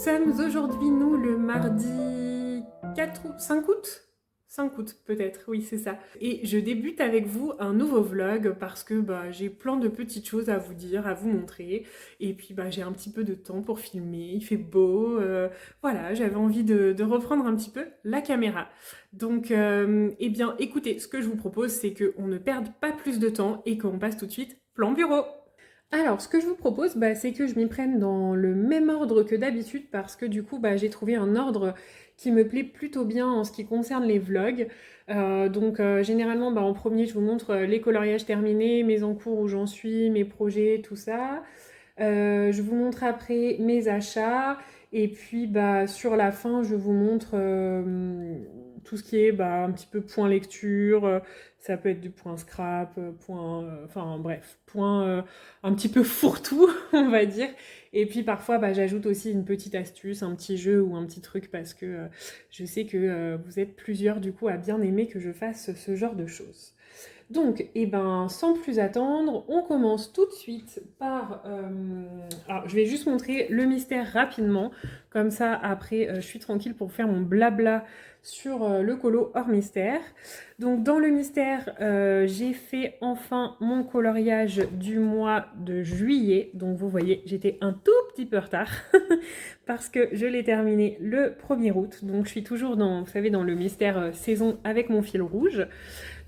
sommes aujourd'hui, nous, le mardi 4 août, 5 août? 5 août peut-être, oui c'est ça. Et je débute avec vous un nouveau vlog parce que j'ai plein de petites choses à vous dire, à vous montrer. Et puis j'ai un petit peu de temps pour filmer, il fait beau. Voilà, j'avais envie de reprendre un petit peu la caméra. Donc, eh bien écoutez, ce que je vous propose c'est qu'on ne perde pas plus de temps et qu'on passe tout de suite plan bureau. Alors, ce que je vous propose, c'est que je m'y prenne dans le même ordre que d'habitude parce que du coup, j'ai trouvé un ordre qui me plaît plutôt bien en ce qui concerne les vlogs. Donc, généralement, en premier, je vous montre les coloriages terminés, mes en cours où j'en suis, mes projets, tout ça. Je vous montre après mes achats. Et puis, sur la fin, je vous montre tout ce qui est un petit peu point lecture. Ça peut être du point scrap, point... Enfin, bref, point un petit peu fourre-tout, on va dire. Et puis, parfois, j'ajoute aussi une petite astuce, un petit jeu ou un petit truc parce que je sais que vous êtes plusieurs, du coup, à bien aimer que je fasse ce genre de choses. Donc, sans plus attendre, on commence tout de suite par... Alors, je vais juste montrer le mystère rapidement. Comme ça, après, je suis tranquille pour faire mon blabla sur le colo hors mystère. Donc, dans le mystère, j'ai fait enfin mon coloriage du mois de juillet. Donc, vous voyez, j'étais un tout petit peu en retard parce que je l'ai terminé le 1er août. Donc, je suis toujours dans, vous savez, dans le mystère saison avec mon fil rouge.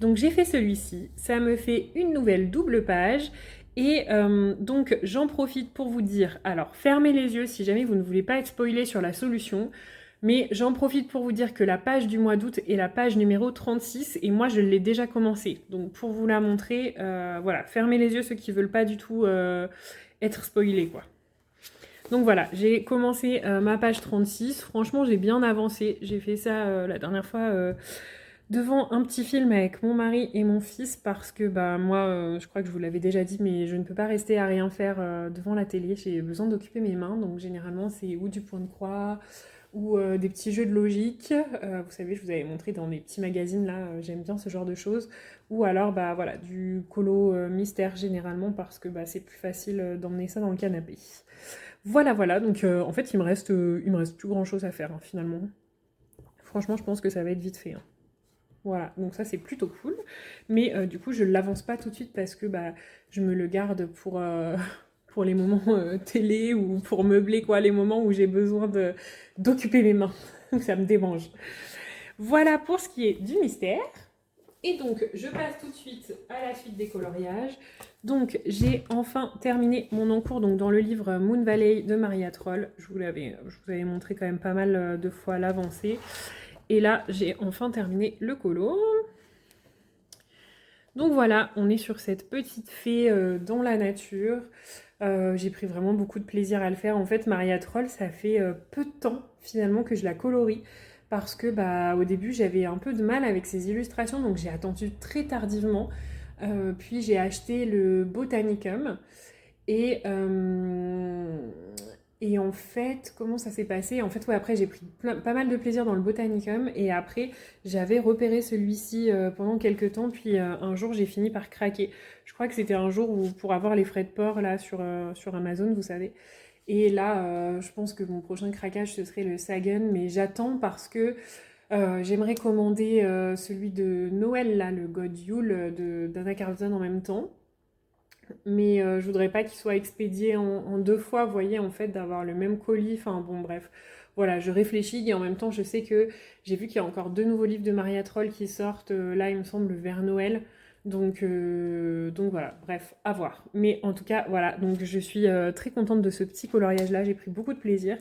Donc j'ai fait celui-ci, ça me fait une nouvelle double page et donc j'en profite pour vous dire, alors fermez les yeux si jamais vous ne voulez pas être spoilé sur la solution, mais j'en profite pour vous dire que la page du mois d'août est la page numéro 36 et moi je l'ai déjà commencée. Donc pour vous la montrer, voilà, fermez les yeux ceux qui ne veulent pas du tout être spoilés quoi. Donc voilà, j'ai commencé ma page 36, franchement j'ai bien avancé, j'ai fait ça la dernière fois devant un petit film avec mon mari et mon fils parce que moi, je crois que je vous l'avais déjà dit, mais je ne peux pas rester à rien faire devant la télé. J'ai besoin d'occuper mes mains, donc généralement c'est ou du point de croix ou des petits jeux de logique. Vous savez, je vous avais montré dans des petits magazines là, j'aime bien ce genre de choses. Ou alors voilà, du colo mystère généralement parce que c'est plus facile d'emmener ça dans le canapé. Voilà, voilà. Donc en fait, il me reste plus grand chose à faire hein, finalement. Franchement, je pense que ça va être vite fait. Hein. Voilà, donc ça c'est plutôt cool. Mais du coup, je ne l'avance pas tout de suite parce que je me le garde pour les moments télé ou pour meubler quoi, les moments où j'ai besoin d'occuper mes mains. Donc ça me démange. Voilà pour ce qui est du mystère. Et donc, je passe tout de suite à la suite des coloriages. Donc, j'ai enfin terminé mon encours donc, dans le livre Moon Valley de Maria Troll. Je vous avais montré quand même pas mal de fois l'avancée. Et là, j'ai enfin terminé le colo. Donc voilà, on est sur cette petite fée dans la nature. J'ai pris vraiment beaucoup de plaisir à le faire. En fait, Maria Troll, ça fait peu de temps finalement que je la colorie. Parce que au début, j'avais un peu de mal avec ses illustrations, donc j'ai attendu très tardivement. Puis j'ai acheté le Botanicum. Et, et en fait, comment ça s'est passé? En fait, ouais, après, j'ai pris pas mal de plaisir dans le Botanicum. Et après, j'avais repéré celui-ci pendant quelques temps. Puis un jour, j'ai fini par craquer. Je crois que c'était un jour où, pour avoir les frais de port là, sur Amazon, vous savez. Et là, je pense que mon prochain craquage, ce serait le Sagan. Mais j'attends parce que j'aimerais commander celui de Noël, là, le God Yule d'Anna Carlton en même temps. Mais je voudrais pas qu'il soit expédié en deux fois, vous voyez, en fait, d'avoir le même colis. Enfin bon, bref. Voilà, je réfléchis et en même temps, je sais que j'ai vu qu'il y a encore 2 nouveaux livres de Maria Troll qui sortent, là, il me semble, vers Noël. Donc voilà, bref, à voir. Mais en tout cas, voilà, donc je suis très contente de ce petit coloriage-là, j'ai pris beaucoup de plaisir.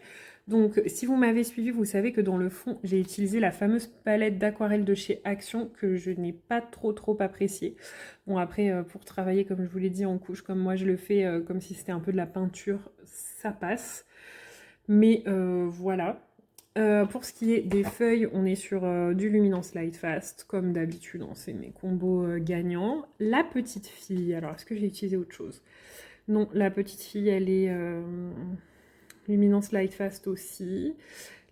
Donc si vous m'avez suivi, vous savez que dans le fond, j'ai utilisé la fameuse palette d'aquarelle de chez Action que je n'ai pas trop appréciée. Bon après, pour travailler, comme je vous l'ai dit, en couche, comme moi je le fais, comme si c'était un peu de la peinture, ça passe. Mais voilà. Pour ce qui est des feuilles, on est sur du Luminance Lightfast, comme d'habitude, hein, c'est mes combos gagnants. La petite fille, alors est-ce que j'ai utilisé autre chose? Non, la petite fille, elle est Luminance Lightfast aussi.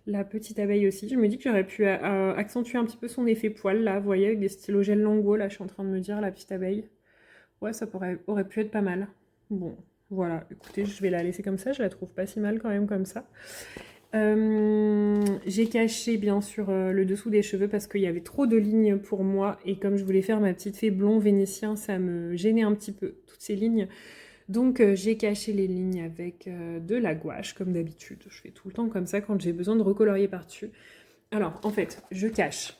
La petite abeille aussi. Je me dis que j'aurais pu accentuer un petit peu son effet poil, là, vous voyez, avec des stylos gel Lango, là, je suis en train de me dire, la petite abeille. Ouais, ça aurait pu être pas mal. Bon, voilà, écoutez, je vais la laisser comme ça, je la trouve pas si mal quand même comme ça. J'ai caché bien sûr le dessous des cheveux parce qu'il y avait trop de lignes pour moi et comme je voulais faire ma petite fée blond vénitien, ça me gênait un petit peu toutes ces lignes. Donc j'ai caché les lignes avec de la gouache comme d'habitude. Je fais tout le temps comme ça quand j'ai besoin de recolorier par-dessus. Alors en fait, je cache.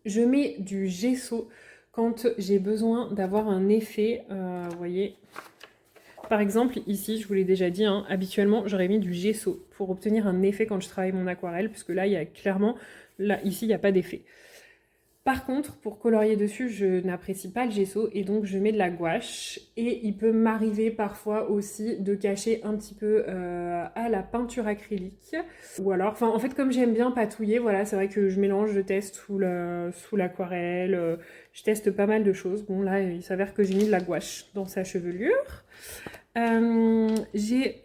Je mets du gesso quand j'ai besoin d'avoir un effet, vous voyez. Par exemple, ici, je vous l'ai déjà dit, hein, habituellement, j'aurais mis du gesso pour obtenir un effet quand je travaille mon aquarelle, puisque là, il y a clairement, là, ici, il n'y a pas d'effet. Par contre, pour colorier dessus, je n'apprécie pas le gesso et donc je mets de la gouache. Et il peut m'arriver parfois aussi de cacher un petit peu à la peinture acrylique. Ou alors, enfin en fait comme j'aime bien patouiller, voilà, c'est vrai que je mélange, je teste sous l'aquarelle, je teste pas mal de choses. Bon là, il s'avère que j'ai mis de la gouache dans sa chevelure. J'ai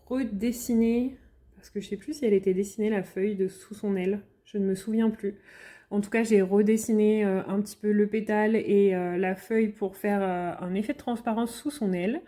redessiné, parce que je sais plus si elle était dessinée la feuille de sous son aile, je ne me souviens plus. En tout cas, j'ai redessiné un petit peu le pétale et la feuille pour faire un effet de transparence sous son aile.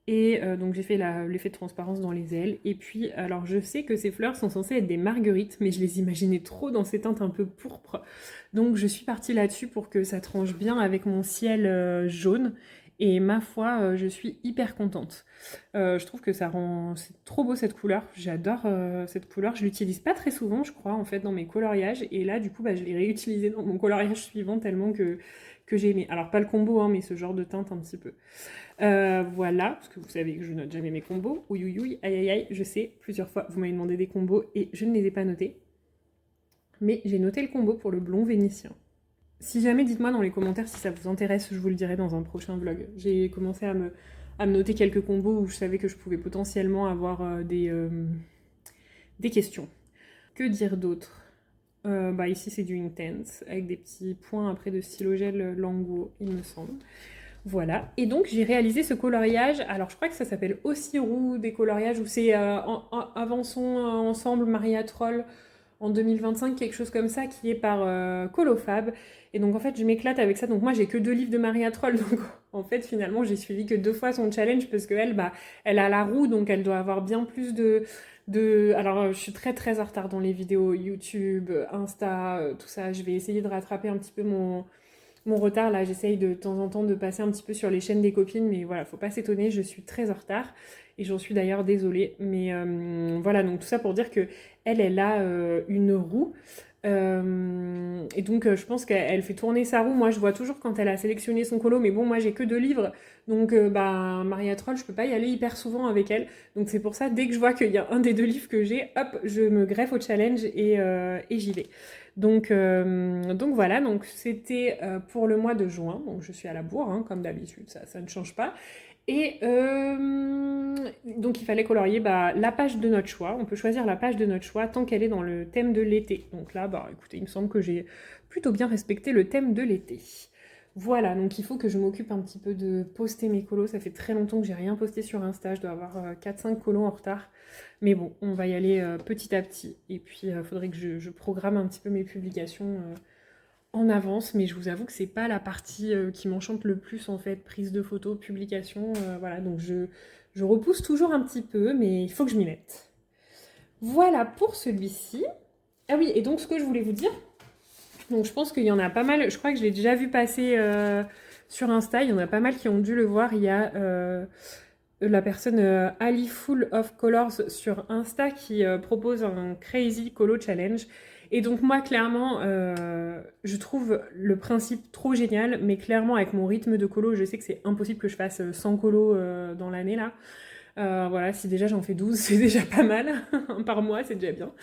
Et donc j'ai fait l'effet de transparence dans les ailes. Et puis, alors je sais que ces fleurs sont censées être des marguerites, mais je les imaginais trop dans ces teintes un peu pourpres. Donc je suis partie là-dessus pour que ça tranche bien avec mon ciel jaune. Et ma foi, je suis hyper contente. Je trouve que ça rend... C'est trop beau cette couleur. J'adore cette couleur. Je l'utilise pas très souvent, je crois, en fait, dans mes coloriages. Et là, du coup, bah, je l'ai réutilisée dans mon coloriage suivant tellement que j'ai aimé. Alors pas le combo, hein, mais ce genre de teinte un petit peu. Voilà, parce que vous savez que je note jamais mes combos. Ouïe, ouïe, ouïe, aïe, aïe, aïe, je sais, plusieurs fois, vous m'avez demandé des combos et je ne les ai pas notés. Mais j'ai noté le combo pour le blond vénitien. Si jamais, dites-moi dans les commentaires si ça vous intéresse, je vous le dirai dans un prochain vlog. J'ai commencé à me noter quelques combos où je savais que je pouvais potentiellement avoir des questions. Que dire d'autre bah ici c'est du Intense, avec des petits points après de stylo gel Languo, il me semble. Voilà, et donc j'ai réalisé ce coloriage, alors je crois que ça s'appelle aussi roue des coloriages, ou c'est Avançons ensemble Maria Troll en 2025, quelque chose comme ça, qui est par Colofab. Et donc en fait je m'éclate avec ça, donc moi j'ai que 2 livres de Maria Troll, donc en fait finalement j'ai suivi que 2 fois son challenge, parce qu'elle, bah, elle a la roue, donc elle doit avoir bien plus Alors je suis très très en retard dans les vidéos YouTube, Insta, tout ça, je vais essayer de rattraper un petit peu mon retard, là, j'essaye de temps en temps de passer un petit peu sur les chaînes des copines, mais voilà, faut pas s'étonner, je suis très en retard, et j'en suis d'ailleurs désolée, mais voilà, donc tout ça pour dire que elle a une roue, et donc je pense qu'elle fait tourner sa roue. Moi je vois toujours quand elle a sélectionné son colo, mais bon, moi j'ai que 2 livres, donc bah Maria Troll, je peux pas y aller hyper souvent avec elle, donc c'est pour ça, dès que je vois qu'il y a un des 2 livres que j'ai, hop, je me greffe au challenge et j'y vais. Donc voilà, donc c'était pour le mois de juin, donc je suis à la bourre, hein, comme d'habitude, ça ne change pas. Et donc il fallait colorier la page de notre choix, on peut choisir la page de notre choix tant qu'elle est dans le thème de l'été. Donc là, bah écoutez, il me semble que j'ai plutôt bien respecté le thème de l'été. Voilà, donc il faut que je m'occupe un petit peu de poster mes colos, ça fait très longtemps que j'ai rien posté sur Insta, je dois avoir 4-5 colos en retard. Mais bon, on va y aller petit à petit. Et puis, il faudrait que je programme un petit peu mes publications en avance. Mais je vous avoue que c'est pas la partie qui m'enchante le plus, en fait. Prise de photos, publication, voilà. Donc, je repousse toujours un petit peu, mais il faut que je m'y mette. Voilà pour celui-ci. Ah oui, et donc, ce que je voulais vous dire, donc je pense qu'il y en a pas mal, je crois que je l'ai déjà vu passer sur Insta, il y en a pas mal qui ont dû le voir. Il y a... la personne Ali Full of Colors sur Insta qui propose un Crazy Colo Challenge. Et donc moi, clairement, je trouve le principe trop génial, mais clairement, avec mon rythme de colo, je sais que c'est impossible que je fasse 100 colos dans l'année, là. Voilà, si déjà j'en fais 12, c'est déjà pas mal. Par mois, c'est déjà bien.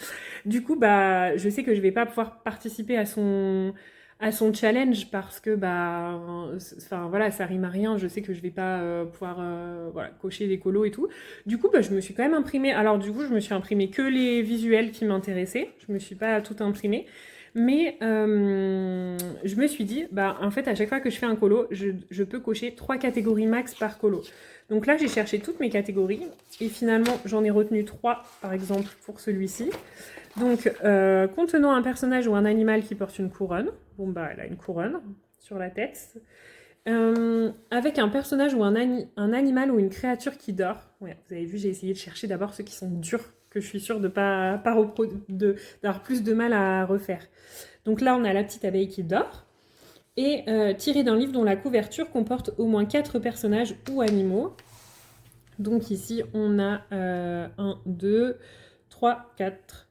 Du coup, bah, je sais que je vais pas pouvoir participer à son challenge parce que bah enfin voilà, ça rime à rien, je sais que je vais pas pouvoir voilà, cocher des colos et tout. Du coup, bah, je me suis quand même imprimée. Alors du coup, je me suis imprimée que les visuels qui m'intéressaient. Je me suis pas tout imprimée. Mais je me suis dit, bah en fait, à chaque fois que je fais un colo, je peux cocher 3 catégories max par colo. Donc là, j'ai cherché toutes mes catégories et finalement, j'en ai retenu 3, par exemple, pour celui-ci. Donc, contenant un personnage ou un animal qui porte une couronne. Bon, bah, elle a une couronne sur la tête. Avec un personnage ou un animal ou une créature qui dort. Ouais, vous avez vu, j'ai essayé de chercher d'abord ceux qui sont durs, que je suis sûre de pas d'avoir plus de mal à refaire. Donc là, on a la petite abeille qui dort. Et tiré d'un livre dont la couverture comporte au moins 4 personnages ou animaux. Donc ici, on a 1, 2, 3, 4.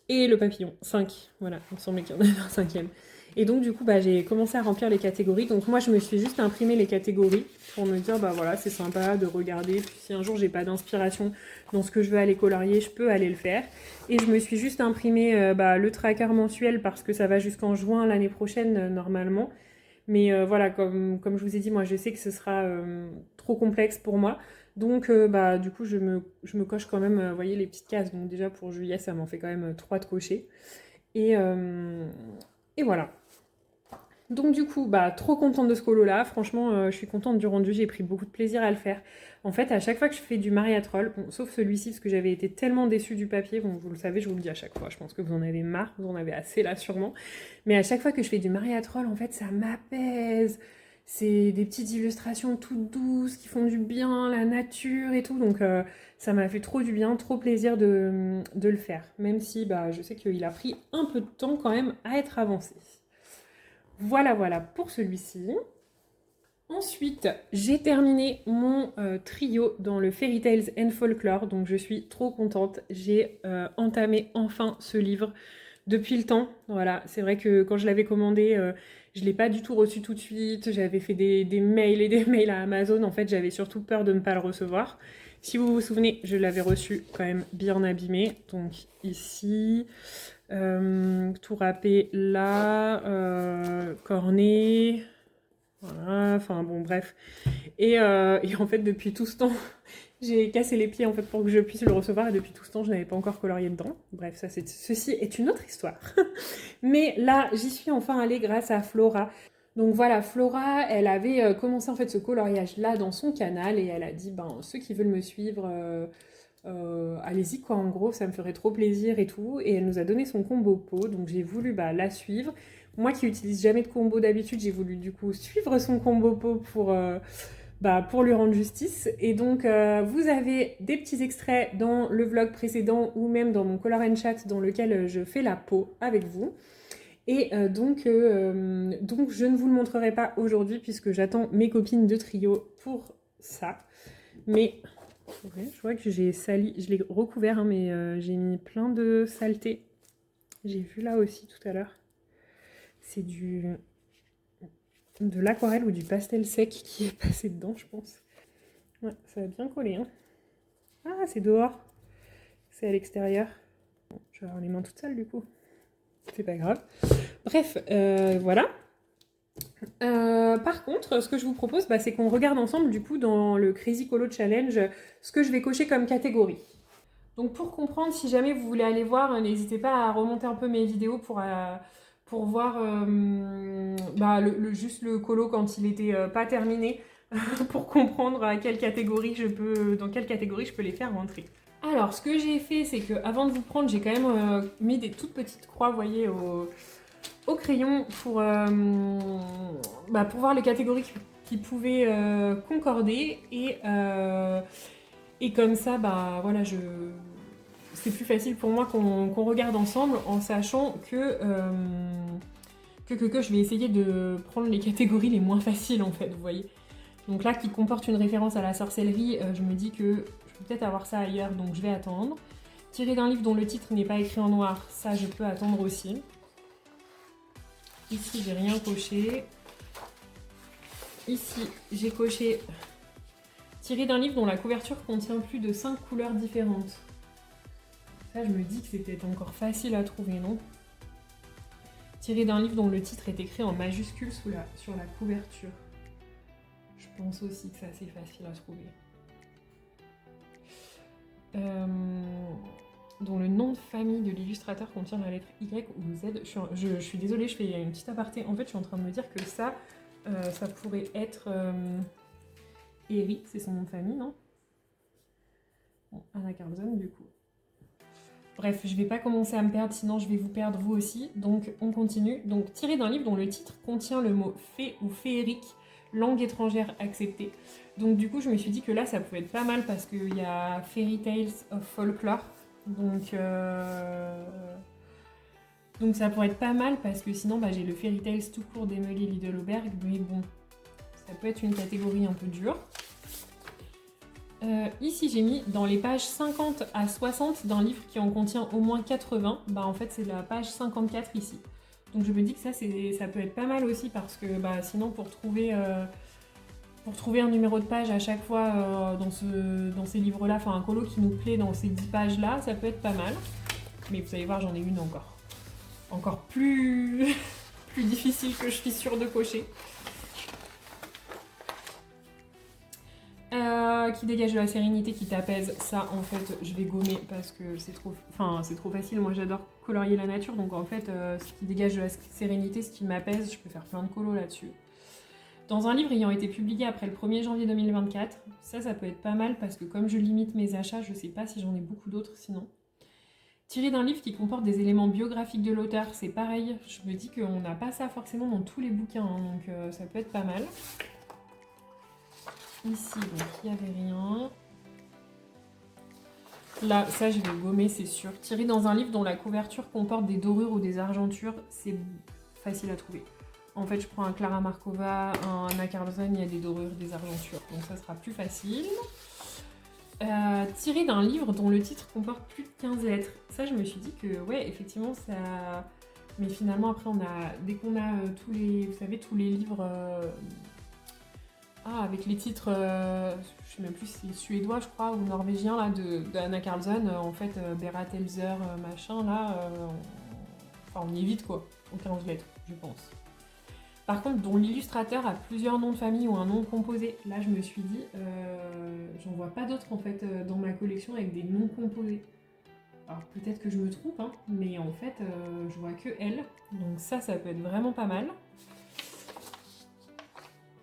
Et le papillon, 5. Voilà, il me semblait qu'il y en avait un cinquième. Et donc, du coup, j'ai commencé à remplir les catégories. Donc, moi, je me suis juste imprimé les catégories pour me dire, voilà, c'est sympa de regarder. Puis, si un jour, j'ai pas d'inspiration dans ce que je veux aller colorier, je peux aller le faire. Et je me suis juste imprimé le tracker mensuel parce que ça va jusqu'en juin l'année prochaine, normalement. Mais voilà, comme je vous ai dit, moi, je sais que ce sera trop complexe pour moi. Donc, du coup, je me coche quand même, vous voyez, les petites cases. Donc, déjà, pour juillet, ça m'en fait quand même 3 de cocher. Et voilà. Donc du coup, trop contente de ce colo-là. Franchement, je suis contente du rendu. J'ai pris beaucoup de plaisir à le faire. En fait, à chaque fois que je fais du mariatrol, bon, sauf celui-ci, parce que j'avais été tellement déçue du papier, bon, vous le savez, je vous le dis à chaque fois. Je pense que vous en avez marre, vous en avez assez là sûrement. Mais à chaque fois que je fais du mariatrol, en fait, ça m'apaise. C'est des petites illustrations toutes douces qui font du bien, la nature et tout. Donc ça m'a fait trop du bien, trop plaisir de le faire. Même si je sais qu'il a pris un peu de temps quand même à être avancé. Voilà pour celui-ci. Ensuite, j'ai terminé mon trio dans le Fairy Tales and Folklore, donc je suis trop contente. J'ai entamé enfin ce livre depuis le temps. Voilà, c'est vrai que quand je l'avais commandé, je ne l'ai pas du tout reçu tout de suite. J'avais fait des mails et des mails à Amazon. En fait, j'avais surtout peur de ne pas le recevoir. Si vous vous souvenez, je l'avais reçu quand même bien abîmé. Donc ici, tout râpé là, corné, voilà, enfin bon bref. Et en fait depuis tout ce temps, j'ai cassé les pieds en fait pour que je puisse le recevoir et depuis tout ce temps je n'avais pas encore colorié dedans. Bref, ceci est une autre histoire. Mais là j'y suis enfin allée grâce à Flora. Donc voilà, Flora, elle avait commencé en fait ce coloriage là dans son canal et elle a dit ceux qui veulent me suivre, allez-y quoi, en gros ça me ferait trop plaisir et tout. Et elle nous a donné son combo pot, donc j'ai voulu la suivre. Moi qui utilise jamais de combo d'habitude, j'ai voulu du coup suivre son combo pot pour lui rendre justice. Et donc vous avez des petits extraits dans le vlog précédent ou même dans mon Color and Chat dans lequel je fais la peau avec vous. Et donc je ne vous le montrerai pas aujourd'hui puisque j'attends mes copines de trio pour ça. Mais ouais, je vois que j'ai sali, je l'ai recouvert, mais j'ai mis plein de saleté. J'ai vu là aussi tout à l'heure. C'est de l'aquarelle ou du pastel sec qui est passé dedans, je pense. Ouais, ça va bien coller. Hein. Ah, c'est dehors. C'est à l'extérieur. Bon, je vais avoir les mains toutes sales du coup. C'est pas grave. Bref, voilà. Par contre, ce que je vous propose, c'est qu'on regarde ensemble, du coup, dans le Crazy Colo Challenge, ce que je vais cocher comme catégorie. Donc, pour comprendre, si jamais vous voulez aller voir, n'hésitez pas à remonter un peu mes vidéos pour voir juste le colo quand il était pas terminé, pour comprendre dans quelle catégorie je peux les faire rentrer. Alors, ce que j'ai fait, c'est que avant de vous prendre, j'ai quand même mis des toutes petites croix, vous voyez, au crayon pour voir les catégories qui pouvaient concorder et comme ça voilà c'est plus facile pour moi qu'on regarde ensemble en sachant que je vais essayer de prendre les catégories les moins faciles en fait, vous voyez. Donc là qui comporte une référence à la sorcellerie, je me dis que je peux peut-être avoir ça ailleurs, donc je vais attendre. Tiré d'un livre dont le titre n'est pas écrit en noir, ça je peux attendre aussi. Ici, j'ai rien coché. Ici, j'ai coché tiré d'un livre dont la couverture contient plus de 5 couleurs différentes. Ça, je me dis que c'est peut-être encore facile à trouver, non? Tiré d'un livre dont le titre est écrit en majuscule sur la couverture. Je pense aussi que c'est assez facile à trouver. Dont le nom de famille de l'illustrateur contient la lettre Y ou Z. Je suis désolée, je fais une petite aparté. En fait, je suis en train de me dire que ça pourrait être Eric, c'est son nom de famille, non? Bon, Anna Carlson, du coup. Bref, je vais pas commencer à me perdre, sinon je vais vous perdre vous aussi. Donc, on continue. Donc, tiré d'un livre dont le titre contient le mot fée ou féerique langue étrangère acceptée. Donc du coup, je me suis dit que là, ça pouvait être pas mal parce qu'il y a Fairy Tales of Folklore. Donc ça pourrait être pas mal parce que sinon, bah, j'ai le Fairy Tales tout court d'Emily Liddell-Oberg. Mais bon, ça peut être une catégorie un peu dure. Ici, j'ai mis dans les pages 50 à 60 d'un livre qui en contient au moins 80. Bah en fait, c'est la page 54 ici. Donc je me dis que ça peut être pas mal aussi parce que bah, sinon, pour trouver un numéro de page à chaque fois dans ces livres-là, enfin un colo qui nous plaît dans ces 10 pages-là, ça peut être pas mal. Mais vous allez voir, j'en ai une encore plus, plus difficile que je suis sûre de cocher. Qui dégage de la sérénité, qui t'apaise, ça en fait je vais gommer parce que c'est trop facile. Moi j'adore colorier la nature, donc en fait ce qui dégage de la sérénité, ce qui m'apaise, je peux faire plein de colos là-dessus. Dans un livre ayant été publié après le 1er janvier 2024, ça peut être pas mal parce que comme je limite mes achats, je sais pas si j'en ai beaucoup d'autres sinon. Tiré d'un livre qui comporte des éléments biographiques de l'auteur, c'est pareil, je me dis qu'on n'a pas ça forcément dans tous les bouquins, hein, donc ça peut être pas mal. Ici, donc il n'y avait rien. Là, ça je vais gommer, c'est sûr. Tiré dans un livre dont la couverture comporte des dorures ou des argentures, c'est facile à trouver. En fait, je prends un Clara Markova, un Anna Carlson, il y a des dorures, des argentures, donc ça sera plus facile. Tiré d'un livre dont le titre comporte plus de 15 lettres. Ça, je me suis dit que, ouais, effectivement, ça... Mais finalement, après, dès qu'on a tous les livres... avec les titres, je sais même plus si c'est suédois, je crois, ou norvégien, là, de Anna Carlson, en fait, Berat Elzer, machin, là, on y évite, quoi, aux 15 lettres, je pense. Par contre, dont l'illustrateur a plusieurs noms de famille ou un nom composé, là, je me suis dit, j'en vois pas d'autres, en fait, dans ma collection avec des noms composés. Alors, peut-être que je me trompe, hein, mais en fait, je vois que elle, donc ça peut être vraiment pas mal.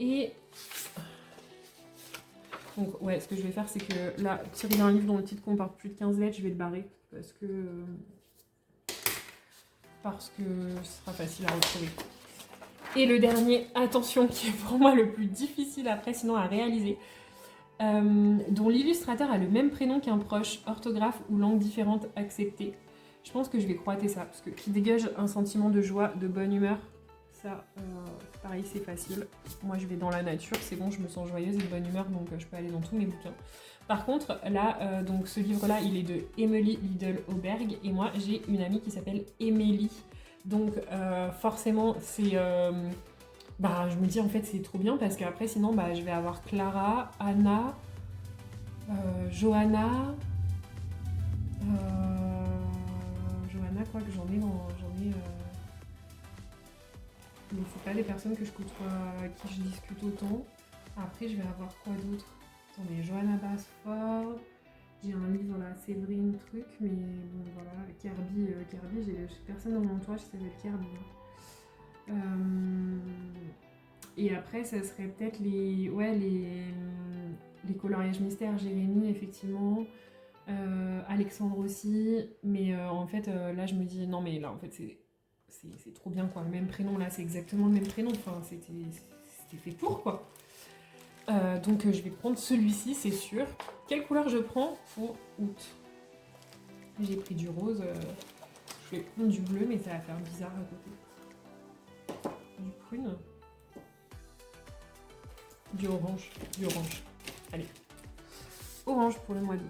Et... Donc ouais, ce que je vais faire, c'est que là, tiré d'un livre dont le titre comporte plus de 15 lettres, je vais le barrer parce que ce sera facile à retrouver. Et le dernier, attention, qui est pour moi le plus difficile après, sinon à réaliser, dont l'illustrateur a le même prénom qu'un proche, orthographe ou langue différente acceptée. Je pense que je vais croiter ça, parce que qui dégage un sentiment de joie, de bonne humeur, ça, pareil, c'est facile. Moi, je vais dans la nature, c'est bon, je me sens joyeuse et de bonne humeur, donc je peux aller dans tous mes bouquins. Par contre, là, donc ce livre-là, il est de Emily Liddell-Oberg, et moi, j'ai une amie qui s'appelle Emily. Donc, forcément, c'est... je me dis, en fait, c'est trop bien, parce qu'après, sinon, je vais avoir Clara, Anna, Johanna... Johanna, quoi que j'en ai... Mais c'est pas des personnes que je côtoie, avec qui je discute autant. Après, je vais avoir quoi d'autre? Attendez, Johanna Basford. J'ai un livre là, Séverine truc, mais bon voilà, Kirby, j'ai personne dans mon entourage qui s'appelle Kirby. Et après, ça serait peut-être les coloriages mystères, Jérémy, effectivement. Alexandre aussi, mais en fait, là je me dis, non mais là en fait c'est trop bien quoi, le même prénom là, c'est exactement le même prénom, enfin c'était fait pour quoi. Donc je vais prendre celui-ci, c'est sûr. Quelle couleur je prends pour août? J'ai pris du rose, je vais prendre du bleu, mais ça va faire bizarre à côté. Du prune. Du orange. Allez. Orange pour le mois d'août.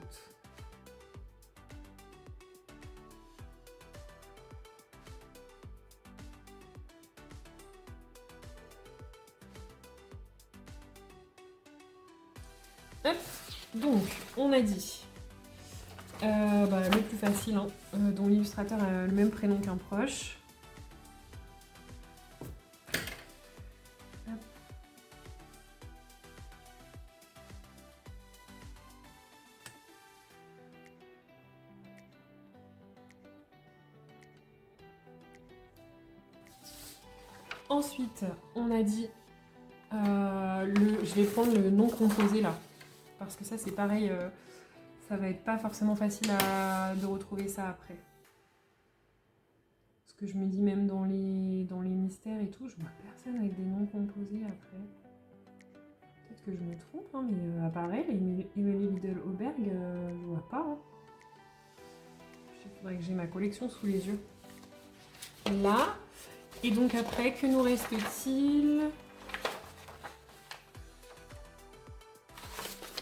Hop, donc on a dit le plus facile, hein, dont l'illustrateur a le même prénom qu'un proche. Hop. Ensuite, on a dit, je vais prendre le nom composé là, parce que ça c'est pareil, ça va être pas forcément facile de retrouver ça après. Parce que je me dis même dans les mystères et tout, je vois personne avec des noms composés après. que je me trompe, hein, mais apparaît, Emily Lidl-Auberg, je vois pas. Hein. Il faudrait que j'ai ma collection sous les yeux. Là. Et donc après, que nous reste-t-il?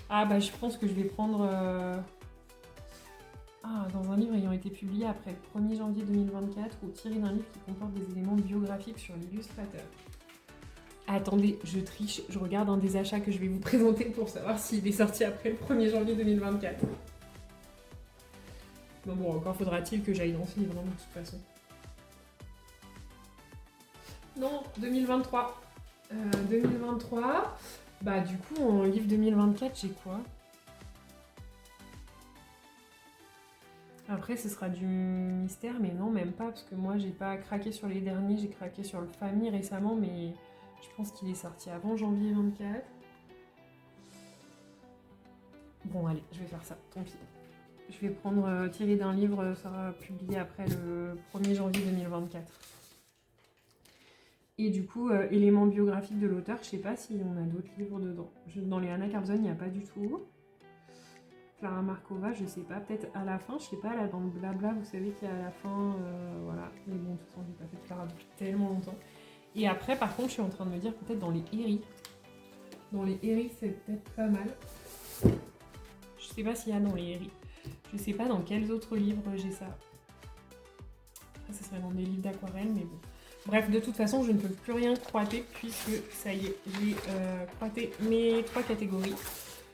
Ah bah je pense que je vais prendre... dans un livre ayant été publié après le 1er janvier 2024 ou tiré d'un livre qui comporte des éléments biographiques sur l'illustrateur. Attendez, je triche, je regarde un des achats que je vais vous présenter pour savoir s'il est sorti après le 1er janvier 2024. Bon, encore faudra-t-il que j'aille dans ce livre, hein, de toute façon. Non, 2023. 2023, bah du coup, en livre 2024, j'ai quoi? Après, ce sera du mystère, mais non, même pas, parce que moi, j'ai pas craqué sur les derniers, j'ai craqué sur le Famille récemment, mais je pense qu'il est sorti avant janvier 24. Bon, allez, je vais faire ça, tant pis. Je vais prendre tiré d'un livre, ça sera publié après le 1er janvier 2024. Et du coup, éléments biographiques de l'auteur, je sais pas si on a d'autres livres dedans. Dans les Anna Karzon, il n'y a pas du tout. Clara Markova, je sais pas, peut-être à la fin, je sais pas, là dans le blabla, vous savez qu'il y a à la fin, voilà. Mais bon, de toute façon, j'ai pas fait Clara depuis tellement longtemps. Et après, par contre, je suis en train de me dire peut-être dans les Herries. Dans les Herries, c'est peut-être pas mal. Je sais pas s'il y a dans les Herries. Je sais pas dans quels autres livres j'ai ça. Ça serait dans des livres d'aquarelle, mais bon. Bref, de toute façon, je ne peux plus rien croiter puisque ça y est, j'ai croité mes 3 catégories.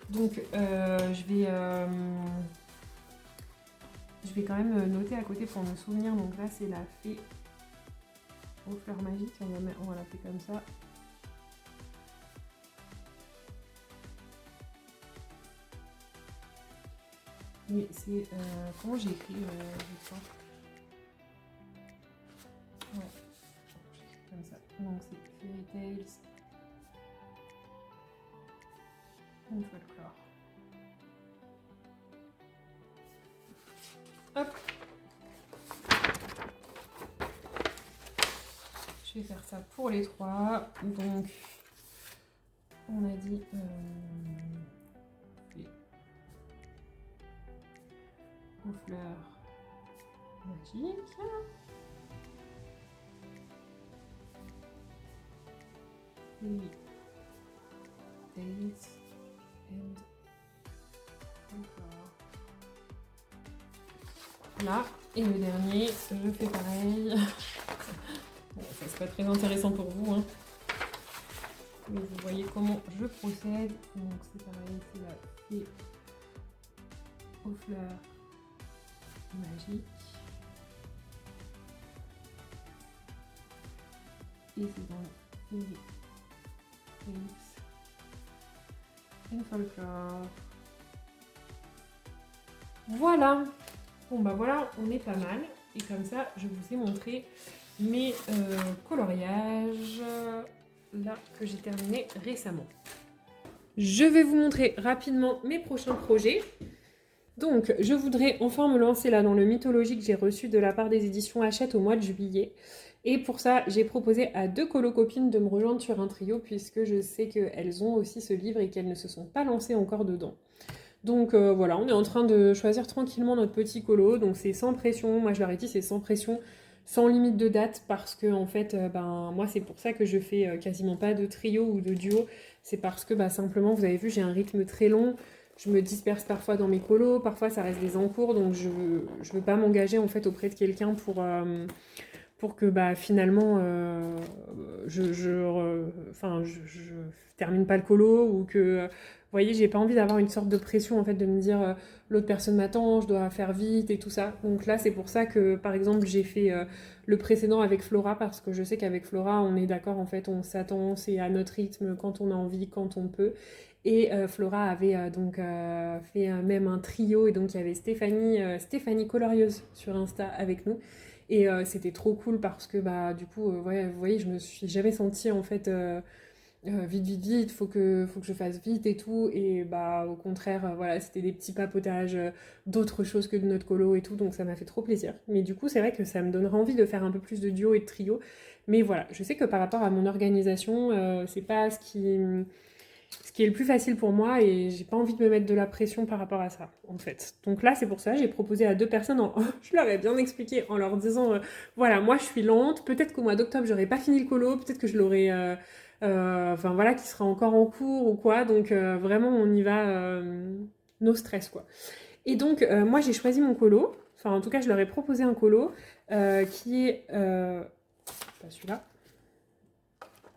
Donc, je vais quand même noter à côté pour me souvenir. Donc là, c'est la fée aux fleurs magiques. On va l'appeler comme ça. Mais c'est... comment j'ai écrit je crois. Ouais. Comme ça. Donc c'est Fairy Tales and Folklore. Hop. Je vais faire ça pour les 3. Donc, on a dit aux fleurs magiques. Fairy Tales and Folklore. Là, et le dernier, je fais pareil. Bon, ça c'est pas très intéressant pour vous, hein. Mais vous voyez comment je procède. Donc c'est pareil, c'est la fée aux fleurs magiques. Et c'est dans Fairy Tales and Folklore. Voilà. Bon bah voilà, on est pas mal. Et comme ça, je vous ai montré mes coloriages là que j'ai terminé récemment. Je vais vous montrer rapidement mes prochains projets. Donc, je voudrais enfin me lancer là dans le mythologie que j'ai reçu de la part des éditions Hachette au mois de juillet. Et pour ça, j'ai proposé à 2 colo-copines de me rejoindre sur un trio puisque je sais qu'elles ont aussi ce livre et qu'elles ne se sont pas lancées encore dedans. Donc voilà, on est en train de choisir tranquillement notre petit colo, donc c'est sans pression, moi je leur ai dit c'est sans pression, sans limite de date, parce que en fait, moi c'est pour ça que je fais quasiment pas de trio ou de duo, c'est parce que simplement, vous avez vu, j'ai un rythme très long, je me disperse parfois dans mes colos, parfois ça reste des encours, donc je veux pas m'engager en fait auprès de quelqu'un pour que finalement je termine pas le colo ou que vous voyez, j'ai pas envie d'avoir une sorte de pression en fait de me dire l'autre personne m'attend, je dois faire vite et tout ça. Donc là c'est pour ça que par exemple j'ai fait le précédent avec Flora parce que je sais qu'avec Flora on est d'accord en fait, on s'attend, c'est à notre rythme quand on a envie, quand on peut. Et Flora avait donc fait même un trio et donc il y avait Stéphanie Colorieuse sur Insta avec nous. Et c'était trop cool parce que du coup, ouais, vous voyez, je me suis jamais sentie en fait vite, faut que je fasse vite et tout. Et au contraire, voilà, c'était des petits papotages, d'autres choses que de notre colo et tout, donc ça m'a fait trop plaisir. Mais du coup, c'est vrai que ça me donnera envie de faire un peu plus de duo et de trio. Mais voilà, je sais que par rapport à mon organisation, c'est pas ce qui Ce qui est le plus facile pour moi et j'ai pas envie de me mettre de la pression par rapport à ça, en fait. Donc là, c'est pour ça, j'ai proposé à 2 personnes, je leur ai bien expliqué en leur disant, voilà, moi je suis lente, peut-être qu'au mois d'octobre, j'aurais pas fini le colo, peut-être que je l'aurais, enfin voilà, qui sera encore en cours ou quoi. Donc vraiment, on y va, no stress, quoi. Et donc, moi, j'ai choisi mon colo, enfin en tout cas, je leur ai proposé un colo qui est, pas celui-là,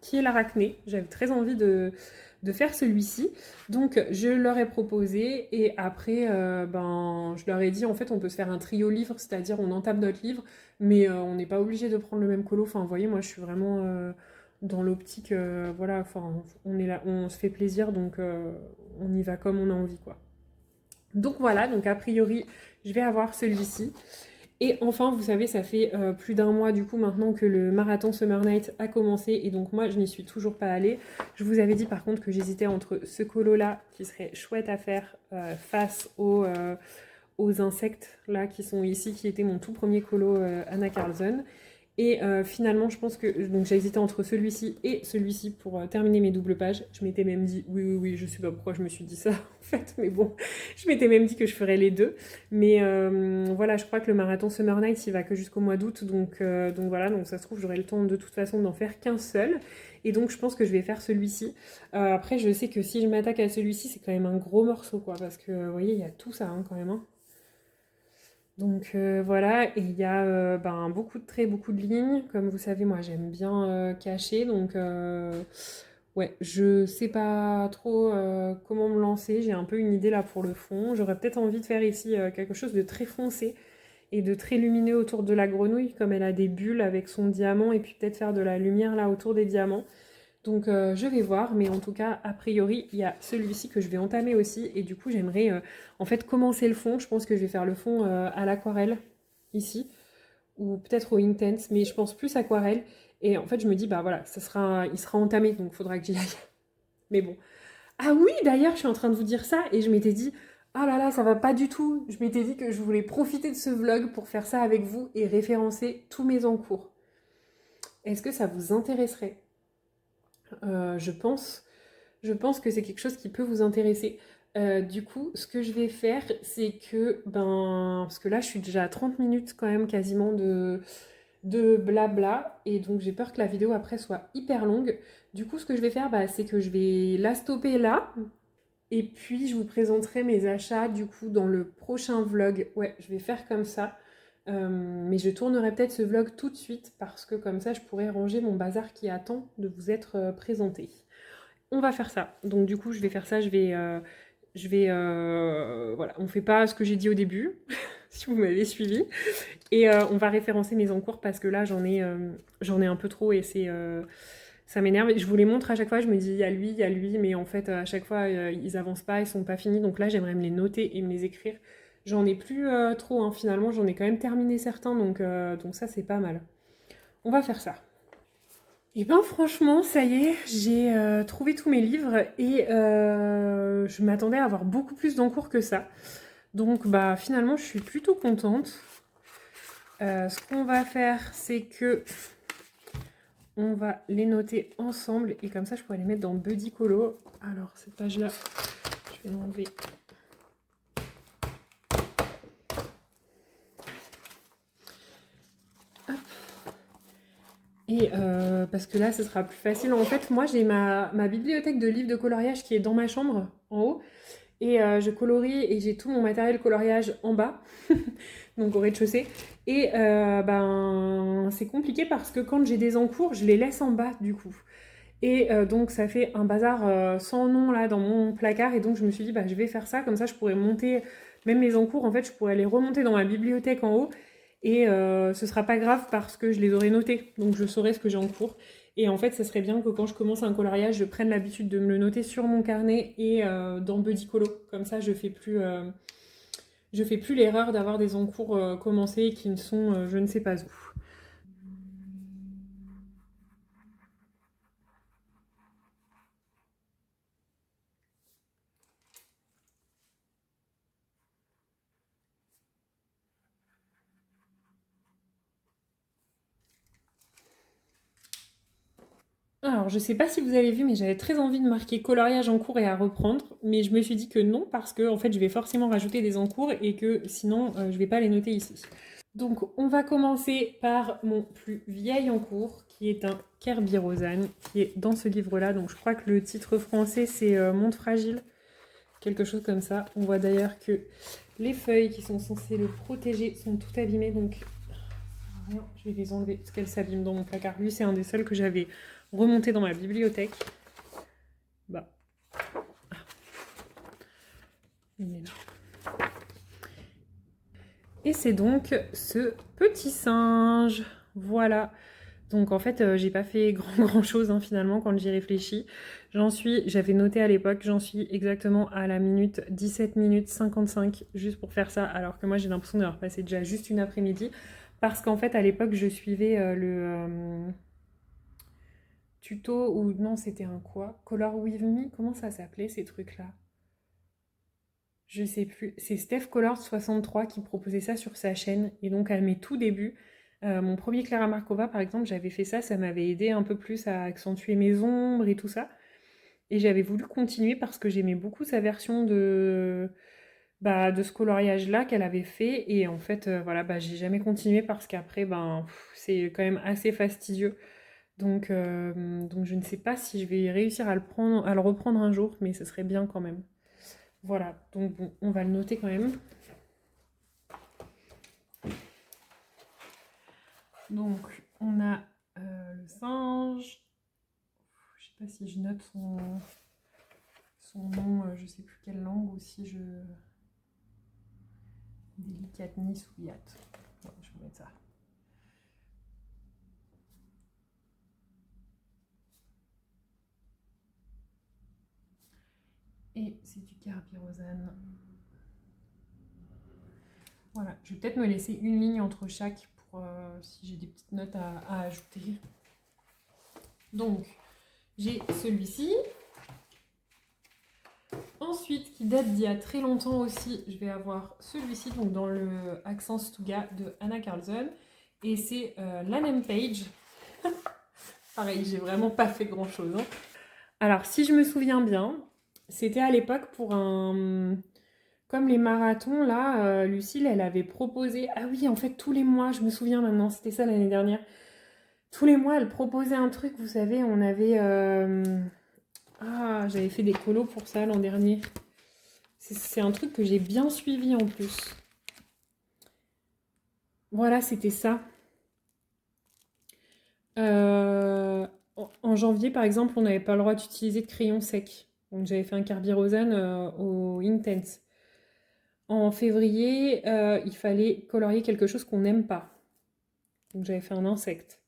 qui est l'arachné. J'avais très envie de faire celui-ci. Donc je leur ai proposé et après je leur ai dit en fait on peut se faire un trio livre, c'est-à-dire on entame notre livre, mais on n'est pas obligé de prendre le même colo. Enfin vous voyez, moi je suis vraiment dans l'optique, voilà, enfin on est là, on se fait plaisir, donc on y va comme on a envie quoi. Donc voilà, donc a priori je vais avoir celui-ci. Et enfin, vous savez, ça fait plus d'un mois du coup maintenant que le marathon Summer Night a commencé et donc moi je n'y suis toujours pas allée. Je vous avais dit par contre que j'hésitais entre ce colo là qui serait chouette à faire face aux insectes là qui sont ici, qui était mon tout premier colo Anna Carlson. Et finalement, je pense que donc j'ai hésité entre celui-ci et celui-ci pour terminer mes doubles pages. Je m'étais même dit, oui, je sais pas pourquoi je me suis dit ça en fait, mais bon, je m'étais même dit que je ferais les deux. Mais voilà, je crois que le marathon Summer Night, il va que jusqu'au mois d'août, donc voilà, donc ça se trouve, j'aurai le temps de toute façon d'en faire qu'un seul. Et donc je pense que je vais faire celui-ci. Après, je sais que si je m'attaque à celui-ci, c'est quand même un gros morceau, quoi, parce que vous voyez, il y a tout ça hein, quand même. Hein. Donc voilà, et il y a beaucoup de traits, beaucoup de lignes. Comme vous savez, moi j'aime bien cacher, donc ouais, je sais pas trop comment me lancer. J'ai un peu une idée là pour le fond. J'aurais peut-être envie de faire ici quelque chose de très foncé et de très lumineux autour de la grenouille, comme elle a des bulles avec son diamant, et puis peut-être faire de la lumière là autour des diamants. Donc je vais voir, mais en tout cas, a priori, il y a celui-ci que je vais entamer aussi. Et du coup, j'aimerais en fait commencer le fond. Je pense que je vais faire le fond à l'aquarelle ici, ou peut-être au Intense, mais je pense plus aquarelle. Et en fait, je me dis, bah voilà, il sera entamé, donc il faudra que j'y aille. Mais bon. Ah oui, d'ailleurs, je suis en train de vous dire ça, et je m'étais dit, ah là là, ça va pas du tout. Je m'étais dit que je voulais profiter de ce vlog pour faire ça avec vous et référencer tous mes encours. Est-ce que ça vous intéresserait? Euh, je pense Je pense que c'est quelque chose qui peut vous intéresser. Du coup, ce que je vais faire, c'est que, parce que là, je suis déjà à 30 minutes quand même quasiment de blabla, et donc j'ai peur que la vidéo après soit hyper longue. Du coup, ce que je vais faire, c'est que je vais la stopper là, et puis je vous présenterai mes achats du coup dans le prochain vlog. Ouais, je vais faire comme ça. Mais je tournerai peut-être ce vlog tout de suite parce que comme ça, je pourrai ranger mon bazar qui attend de vous être présenté. On va faire ça. Donc du coup, je vais faire ça, voilà, on fait pas ce que j'ai dit au début, si vous m'avez suivi, et on va référencer mes encours parce que là, j'en ai un peu trop et ça m'énerve. Je vous les montre à chaque fois, je me dis, il y a lui, mais en fait, à chaque fois, ils avancent pas, ils sont pas finis, donc là, j'aimerais me les noter et me les écrire. J'en ai plus trop, hein, finalement, j'en ai quand même terminé certains, donc ça, c'est pas mal. On va faire ça. Et ben franchement, ça y est, j'ai trouvé tous mes livres et je m'attendais à avoir beaucoup plus d'encours que ça. Donc finalement, je suis plutôt contente. Ce qu'on va faire, c'est que on va les noter ensemble et comme ça, je pourrais les mettre dans Buddy Colo. Alors cette page-là, je vais l'enlever. Et parce que là, ce sera plus facile. En fait, moi, j'ai ma bibliothèque de livres de coloriage qui est dans ma chambre, en haut. Et je colorie et j'ai tout mon matériel coloriage en bas, donc au rez-de-chaussée. Et c'est compliqué parce que quand j'ai des encours, je les laisse en bas du coup. Et donc ça fait un bazar sans nom là dans mon placard. Et donc je me suis dit, je vais faire ça, comme ça je pourrais monter, même mes encours, en fait je pourrais les remonter dans ma bibliothèque en haut. Et ce sera pas grave parce que je les aurai notés, donc je saurai ce que j'ai en cours. Et en fait, ça serait bien que quand je commence un coloriage, je prenne l'habitude de me le noter sur mon carnet et dans Buddy Colo. Comme ça, je fais plus l'erreur d'avoir des encours commencés qui ne sont je ne sais pas où. Alors, je sais pas si vous avez vu, mais j'avais très envie de marquer coloriage en cours et à reprendre, mais je me suis dit que non, parce que en fait, je vais forcément rajouter des en cours et que sinon, je vais pas les noter ici. Donc, on va commencer par mon plus vieil en cours, qui est un Kerby-Rosanes, qui est dans ce livre-là. Donc, je crois que le titre français, c'est Monde fragile, quelque chose comme ça. On voit d'ailleurs que les feuilles qui sont censées le protéger sont toutes abîmées, donc je vais les enlever parce qu'elles s'abîment dans mon placard. Lui, c'est un des seuls que j'avais remonté dans ma bibliothèque. Bah, il est là. Et c'est donc ce petit singe. Voilà. Donc en fait, j'ai pas fait grand chose hein, finalement quand j'y réfléchis. J'avais noté à l'époque, j'en suis exactement à la minute 17 minutes 55 juste pour faire ça, alors que moi j'ai l'impression d'avoir passé déjà juste une après-midi. Parce qu'en fait à l'époque je suivais le tuto, ou non c'était un quoi? Color With Me, comment ça s'appelait ces trucs-là? Je sais plus. C'est Steph Color 63 qui proposait ça sur sa chaîne. Et donc, à mes tout débuts, mon premier Clara Markova, par exemple, j'avais fait ça. Ça m'avait aidé un peu plus à accentuer mes ombres et tout ça. Et j'avais voulu continuer parce que j'aimais beaucoup sa version de ce coloriage-là qu'elle avait fait. Et en fait, voilà, j'ai jamais continué parce qu'après, c'est quand même assez fastidieux. Donc, je ne sais pas si je vais réussir à le reprendre un jour, mais ce serait bien quand même. Voilà, donc bon, on va le noter quand même. Donc, on a le singe. Je sais pas si je note son nom, je sais plus quelle langue aussi je. Délicate Nice ou Yat. Ouais, je vais mettre ça. Et c'est du Kerby-Rosanes. Voilà, je vais peut-être me laisser une ligne entre chaque pour si j'ai des petites notes à ajouter. Donc, j'ai celui-ci. Ensuite, qui date d'il y a très longtemps aussi, je vais avoir celui-ci, donc dans le Accent Stuga de Anna Karlsson. Et c'est la name page. Pareil, j'ai vraiment pas fait grand-chose. Hein. Alors, si je me souviens bien, c'était à l'époque pour un... Comme les marathons, là, Lucille, elle avait proposé... Ah oui, en fait, tous les mois, je me souviens maintenant, c'était ça l'année dernière. Tous les mois, elle proposait un truc, vous savez, on avait... Ah, j'avais fait des colos pour ça l'an dernier. C'est un truc que j'ai bien suivi en plus. Voilà, c'était ça. En janvier, par exemple, on n'avait pas le droit d'utiliser de crayon sec. Donc j'avais fait un Kerby-Rosanes au Intense. En février, il fallait colorier quelque chose qu'on n'aime pas. Donc j'avais fait un insecte.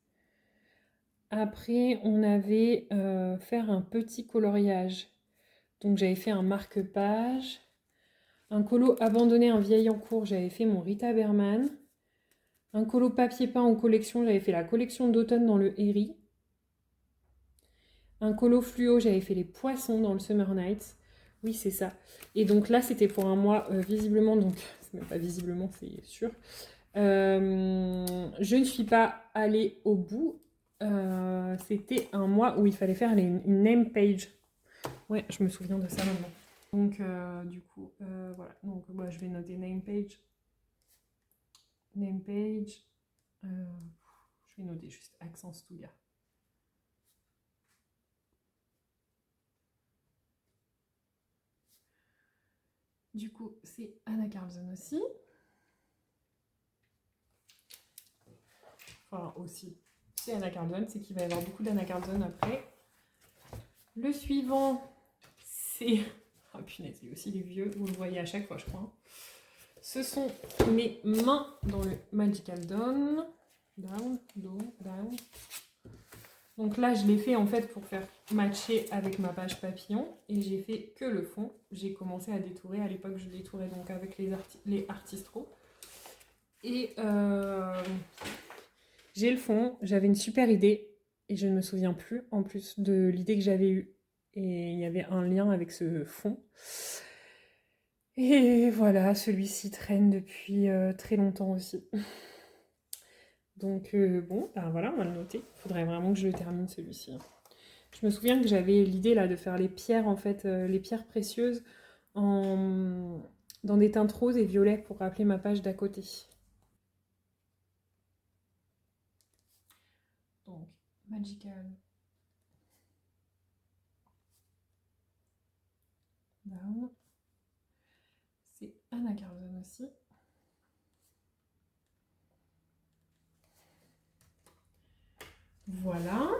Après, on avait faire un petit coloriage. Donc j'avais fait un marque-page. Un colo abandonné, un vieil en cours, j'avais fait mon Rita Berman. Un colo papier peint en collection, j'avais fait la collection d'automne dans le Herry. Un colo fluo, j'avais fait les poissons dans le Summer Nights. Oui, c'est ça. Et donc là, c'était pour un mois, visiblement, donc c'est même pas visiblement, c'est sûr. Je ne suis pas allée au bout. C'était un mois où il fallait faire une name page. Ouais, je me souviens de ça maintenant. Donc, du coup, voilà. Donc, je vais noter name page. Name page. Je vais noter juste accent Stuga. Du coup, c'est Anna Karlsson aussi. Enfin, aussi. C'est Anna Karlsson, c'est qu'il va y avoir beaucoup d'Anna Karlsson après. Le suivant, c'est... Ah punaise, il y a aussi les vieux, vous le voyez à chaque fois, je crois. Ce sont mes mains dans le Magical Dawn. Down, down. Donc là, je l'ai fait en fait pour faire matcher avec ma page papillon. Et j'ai fait que le fond. J'ai commencé à détourer. À l'époque, je détourais donc avec les Artistro. Et j'ai le fond. J'avais une super idée. Et je ne me souviens plus en plus de l'idée que j'avais eue. Et il y avait un lien avec ce fond. Et voilà, celui-ci traîne depuis très longtemps aussi. Donc bon, voilà, on va le noter. Il faudrait vraiment que je le termine celui-ci. Je me souviens que j'avais l'idée là de faire les pierres en fait, les pierres précieuses en... dans des teintes roses et violets pour rappeler ma page d'à côté. Donc, Magical Down. C'est Anna Carlson aussi. Voilà.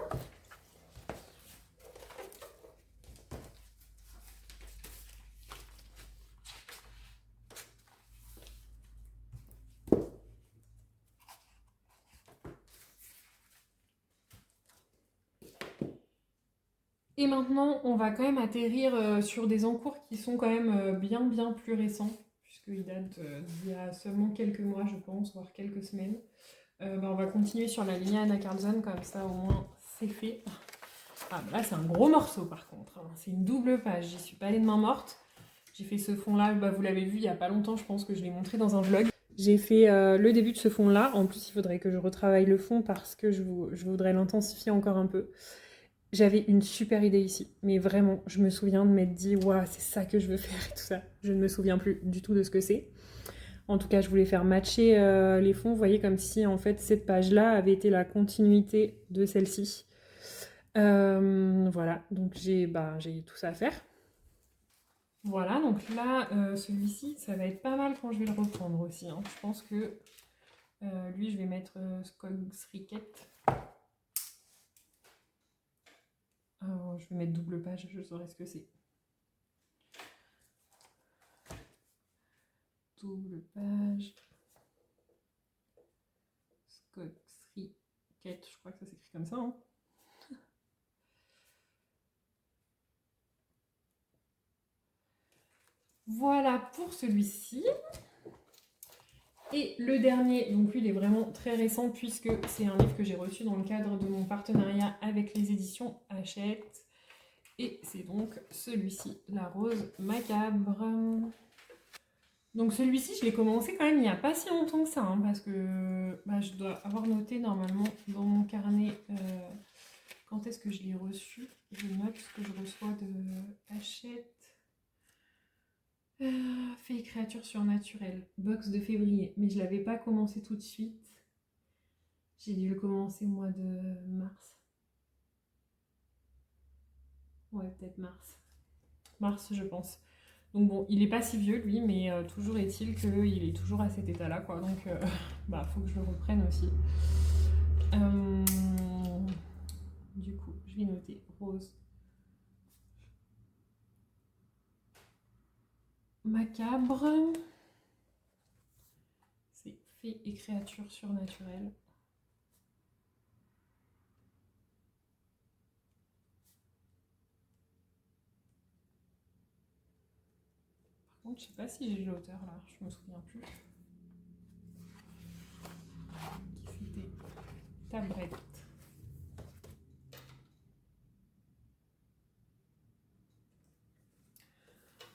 Et maintenant, on va quand même atterrir sur des encours qui sont quand même bien plus récents, puisqu'ils datent d'il y a seulement quelques mois, je pense, voire quelques semaines. On va continuer sur la ligne Anna Carlson, comme ça au moins c'est fait. Ah, bah là, c'est un gros morceau par contre, hein. C'est une double page, j'y suis pas allée de main morte. J'ai fait ce fond-là, bah, vous l'avez vu il y a pas longtemps, je pense que je l'ai montré dans un vlog. J'ai fait le début de ce fond-là. En plus, il faudrait que je retravaille le fond parce que je voudrais l'intensifier encore un peu. J'avais une super idée ici, mais vraiment, je me souviens de m'être dit, waouh, c'est ça que je veux faire et tout ça. Je ne me souviens plus du tout de ce que c'est. En tout cas, je voulais faire matcher les fonds. Vous voyez, comme si en fait cette page-là avait été la continuité de celle-ci. Voilà, donc j'ai tout ça à faire. Voilà, donc là, celui-ci, ça va être pas mal quand je vais le reprendre aussi, hein. Je pense que lui, je vais mettre Skogs Ricket. Je vais mettre double page, je saurai ce que c'est. Double page. Skogs Ricket, je crois que ça s'écrit comme ça, hein. Voilà pour celui-ci. Et le dernier, donc lui il est vraiment très récent puisque c'est un livre que j'ai reçu dans le cadre de mon partenariat avec les éditions Hachette. Et c'est donc celui-ci, La Rose Macabre. Donc celui-ci, je l'ai commencé quand même il n'y a pas si longtemps que ça, hein, parce que je dois avoir noté normalement dans mon carnet quand est-ce que je l'ai reçu. Je note ce que je reçois de Hachette. Fées et créatures surnaturelles, box de février, mais je l'avais pas commencé tout de suite. J'ai dû le commencer au mois de mars. Ouais, peut-être mars. Mars, je pense. Donc bon, il est pas si vieux lui, mais toujours est-il qu'il est toujours à cet état-là, quoi. Donc, faut que je le reprenne aussi. Du coup, je vais noter Rose Macabre. C'est fées et créatures surnaturelles. Par contre, je sais pas si j'ai l'auteur là, je me souviens plus. Qui c'était Tabrette.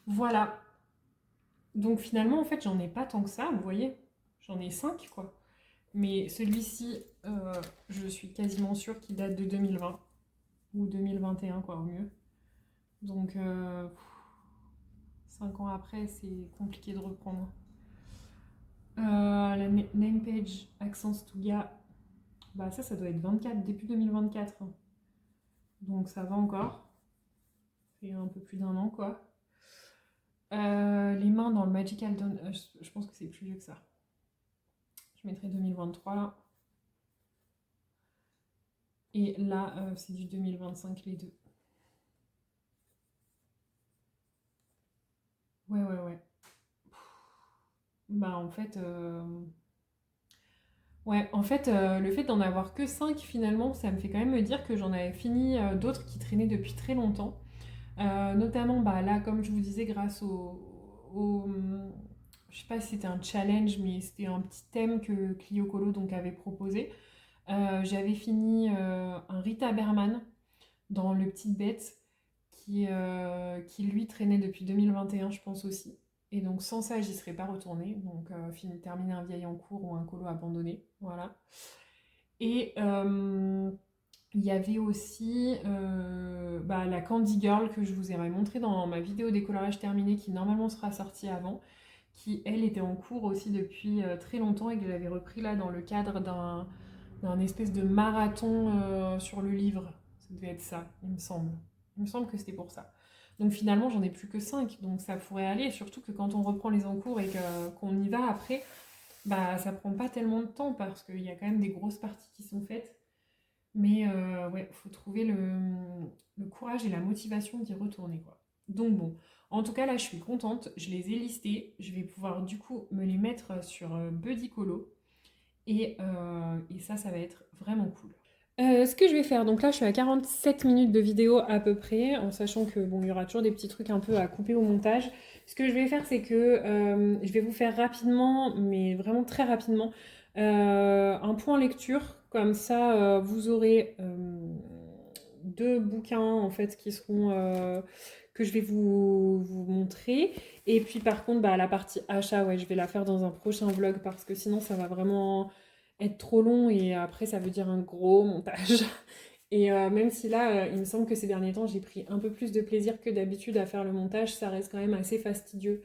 Voilà. Donc finalement, en fait, j'en ai pas tant que ça, vous voyez. J'en ai 5, quoi. Mais celui-ci, je suis quasiment sûre qu'il date de 2020. Ou 2021, quoi, au mieux. Donc, 5 ans après, c'est compliqué de reprendre. La name page Accent Stuga, ça doit être 24, début 2024. Donc ça va encore. C'est un peu plus d'un an, quoi. Les mains dans le Magical Dawn, je pense que c'est plus vieux que ça. Je mettrai 2023. Et là, c'est du 2025 les deux. Ouais. En fait, le fait d'en avoir que 5 finalement, ça me fait quand même me dire que j'en avais fini d'autres qui traînaient depuis très longtemps. Notamment, là, comme je vous disais, grâce je sais pas si c'était un challenge, mais c'était un petit thème que Clio Colo donc avait proposé. J'avais fini un Rita Berman dans Le Petite Bête qui lui traînait depuis 2021, je pense aussi. Et donc sans ça, j'y serais pas retournée. Donc terminer un vieil en cours ou un colo abandonné, voilà. Et Il y avait aussi la Candy Girl que je vous ai montré dans ma vidéo décolorage terminé qui normalement sera sortie avant, qui elle était en cours aussi depuis très longtemps et que j'avais repris là dans le cadre d'un espèce de marathon sur le livre. Ça devait être ça, il me semble. Il me semble que c'était pour ça. Donc finalement j'en ai plus que 5, donc ça pourrait aller, surtout que quand on reprend les encours et qu'on y va après, bah ça prend pas tellement de temps parce qu'il y a quand même des grosses parties qui sont faites. Mais ouais, faut trouver le courage et la motivation d'y retourner, quoi. Donc bon, en tout cas là je suis contente, je les ai listés, je vais pouvoir du coup me les mettre sur Buddycolo et ça va être vraiment cool. Ce que je vais faire, donc là je suis à 47 minutes de vidéo à peu près, en sachant que bon, il y aura toujours des petits trucs un peu à couper au montage. Ce que je vais faire, c'est que je vais vous faire rapidement, mais vraiment très rapidement, un point lecture. Comme ça, vous aurez deux bouquins en fait qui seront que je vais vous montrer. Et puis par contre, bah, la partie achat, ouais, je vais la faire dans un prochain vlog parce que sinon ça va vraiment être trop long et après ça veut dire un gros montage. Et même si là, il me semble que ces derniers temps, j'ai pris un peu plus de plaisir que d'habitude à faire le montage, ça reste quand même assez fastidieux.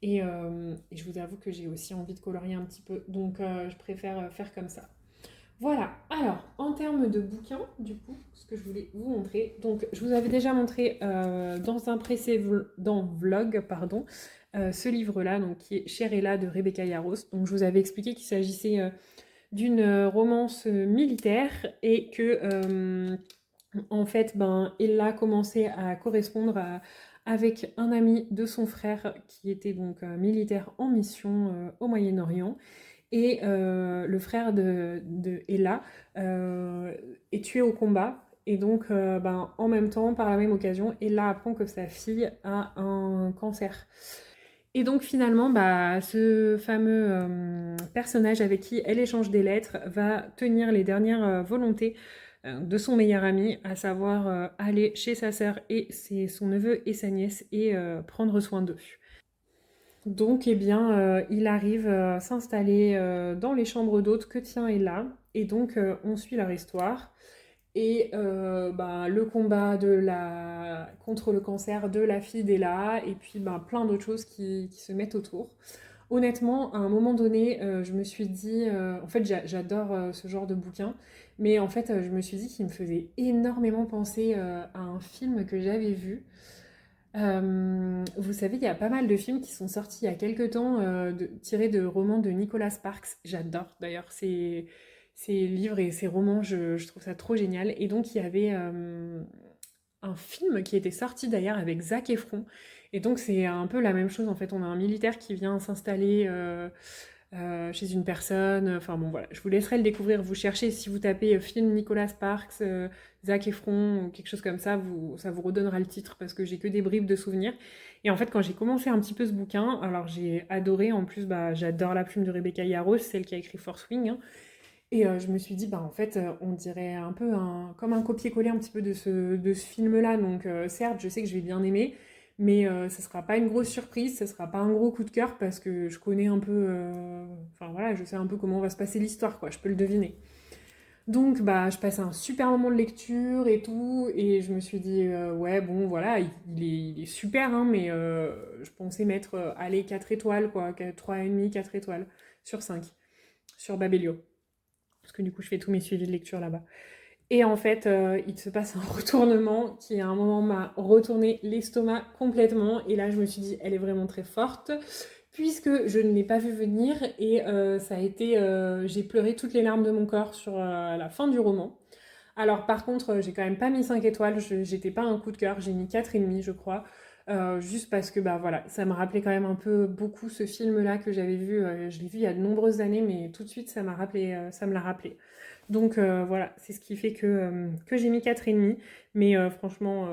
Et je vous avoue que j'ai aussi envie de colorier un petit peu, donc je préfère faire comme ça. Voilà, alors en termes de bouquins, du coup, ce que je voulais vous montrer, donc je vous avais déjà montré dans un précédent vlog, pardon, ce livre-là, donc qui est Cher Ella de Rebecca Yarros. Donc je vous avais expliqué qu'il s'agissait d'une romance militaire et que en fait, ben, Ella commençait à correspondre avec un ami de son frère qui était donc militaire en mission au Moyen-Orient. Et le frère de Ella est tué au combat. Et donc, ben, en même temps, par la même occasion, Ella apprend que sa fille a un cancer. Et donc finalement, bah, ce fameux personnage avec qui elle échange des lettres va tenir les dernières volontés de son meilleur ami, à savoir aller chez sa sœur et son neveu et sa nièce et prendre soin d'eux. Donc, eh bien, il arrive à s'installer dans les chambres d'hôtes que tient Ella, et donc on suit leur histoire. Et bah, le combat contre le cancer de la fille d'Ella, et puis bah, plein d'autres choses qui se mettent autour. Honnêtement, à un moment donné, je me suis dit, en fait j'adore ce genre de bouquin, mais en fait je me suis dit qu'il me faisait énormément penser à un film que j'avais vu. Vous savez, il y a pas mal de films qui sont sortis il y a quelques temps, tirés de romans de Nicholas Sparks. J'adore d'ailleurs ces livres et ces romans, je trouve ça trop génial. Et donc il y avait un film qui était sorti d'ailleurs avec Zac Efron. Et donc c'est un peu la même chose en fait. On a un militaire qui vient s'installer chez une personne. Enfin bon voilà, je vous laisserai le découvrir. Vous cherchez si vous tapez film Nicolas Sparks, Zac Efron ou quelque chose comme ça, ça vous redonnera le titre parce que j'ai que des bribes de souvenirs. Et en fait quand j'ai commencé un petit peu ce bouquin, alors j'ai adoré. En plus bah, j'adore la plume de Rebecca Yarros, celle qui a écrit Force Wing. Hein. Et je me suis dit, bah, en fait, on dirait un peu comme un copier-coller un petit peu de ce film-là. Donc, certes, je sais que je vais bien aimer, mais ce sera pas une grosse surprise, ce sera pas un gros coup de cœur parce que je connais un peu. Enfin, voilà, je sais un peu comment va se passer l'histoire, quoi, je peux le deviner. Donc, bah, je passais un super moment de lecture et tout, et je me suis dit, ouais, bon, voilà, il est super, hein, mais je pensais mettre, allez, 4 étoiles, quoi, 3,5, 4 étoiles sur 5 sur Babelio parce que du coup je fais tous mes suivis de lecture là-bas. Et en fait, il se passe un retournement qui à un moment m'a retourné l'estomac complètement. Et là, je me suis dit, elle est vraiment très forte, puisque je ne l'ai pas vu venir. Et ça a été, j'ai pleuré toutes les larmes de mon corps sur la fin du roman. Alors par contre, j'ai quand même pas mis 5 étoiles, j'étais pas un coup de cœur, j'ai mis 4,5 je crois. Juste parce que bah voilà, ça me rappelait quand même un peu beaucoup ce film-là que j'avais vu, je l'ai vu il y a de nombreuses années, mais tout de suite ça m'a rappelé, ça me l'a rappelé. Donc voilà, c'est ce qui fait que j'ai mis 4,5. Mais franchement,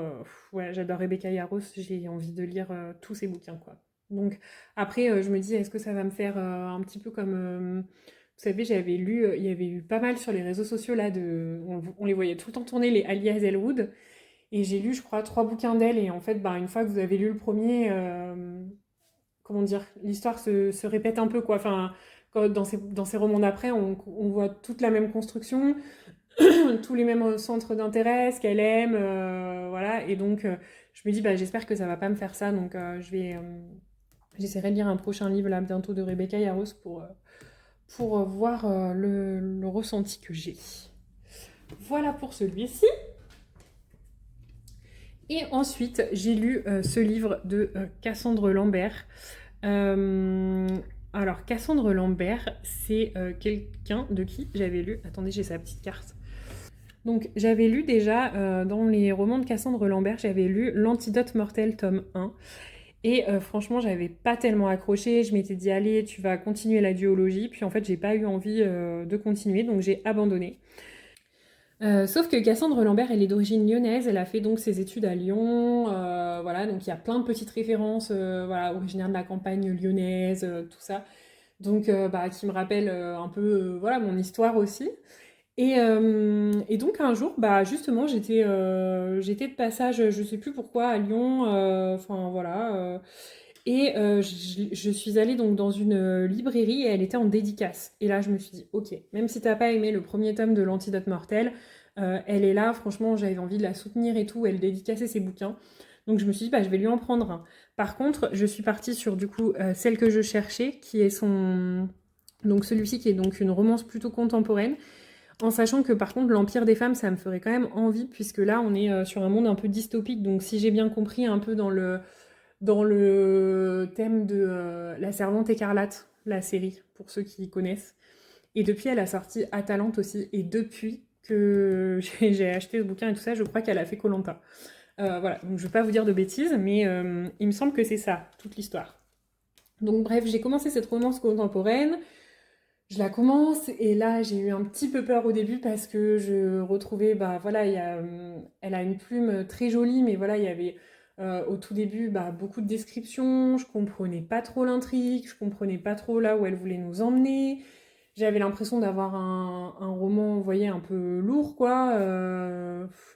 ouais, j'adore Rebecca Yarros, j'ai envie de lire tous ses bouquins quoi. Donc après, je me dis, est-ce que ça va me faire un petit peu comme vous savez, j'avais lu, il y avait eu pas mal sur les réseaux sociaux là, on les voyait tout le temps tourner, les Alias Elwood. Et j'ai lu, je crois, 3 bouquins d'elle. Et en fait, bah, une fois que vous avez lu le premier, comment dire, l'histoire se répète un peu, quoi. Enfin, dans ces romans d'après, on voit toute la même construction. tous les mêmes centres d'intérêt, ce qu'elle aime, voilà. Et donc, je me dis, bah, j'espère que ça va pas me faire ça. Donc, j'essaierai de lire un prochain livre là bientôt de Rebecca Yarros pour voir le ressenti que j'ai. Voilà pour celui-ci. Et ensuite, j'ai lu ce livre de Cassandre Lambert. Alors, Cassandre Lambert, c'est quelqu'un de qui j'avais lu... Attendez, j'ai sa petite carte. Donc, j'avais lu déjà, dans les romans de Cassandre Lambert, j'avais lu L'Antidote mortel, tome 1. Et franchement, j'avais pas tellement accroché. Je m'étais dit, allez, tu vas continuer la duologie. Puis en fait, j'ai pas eu envie de continuer, donc j'ai abandonné. Sauf que Cassandre Lambert, elle est d'origine lyonnaise, elle a fait donc ses études à Lyon, voilà, donc il y a plein de petites références, voilà, originaires de la campagne lyonnaise, tout ça, donc bah, qui me rappellent un peu, voilà, mon histoire aussi. Et donc un jour, bah justement, j'étais de passage, je sais plus pourquoi, à Lyon, enfin voilà, je suis allée donc dans une librairie et elle était en dédicace. Et là, je me suis dit, ok, même si t'as pas aimé le premier tome de l'Antidote mortel, elle est là, franchement, j'avais envie de la soutenir et tout, elle dédicaçait ses bouquins. Donc je me suis dit, bah, je vais lui en prendre un. Par contre, je suis partie sur du coup celle que je cherchais, qui est son... Donc celui-ci qui est donc une romance plutôt contemporaine, en sachant que par contre l'Empire des femmes, ça me ferait quand même envie, puisque là on est sur un monde un peu dystopique, donc si j'ai bien compris, un peu dans le thème de La Servante écarlate, la série, pour ceux qui connaissent. Et depuis, elle a sorti Atalante aussi, et depuis que j'ai acheté ce bouquin et tout ça, je crois qu'elle a fait koh voilà, donc je ne vais pas vous dire de bêtises, mais il me semble que c'est ça, toute l'histoire. Donc bref, j'ai commencé cette romance contemporaine, je la commence et là j'ai eu un petit peu peur au début parce que je retrouvais, bah voilà, elle a une plume très jolie, mais voilà, il y avait au tout début bah, beaucoup de descriptions, je comprenais pas trop l'intrigue, je comprenais pas trop là où elle voulait nous emmener. J'avais l'impression d'avoir un roman, vous voyez, un peu lourd, quoi.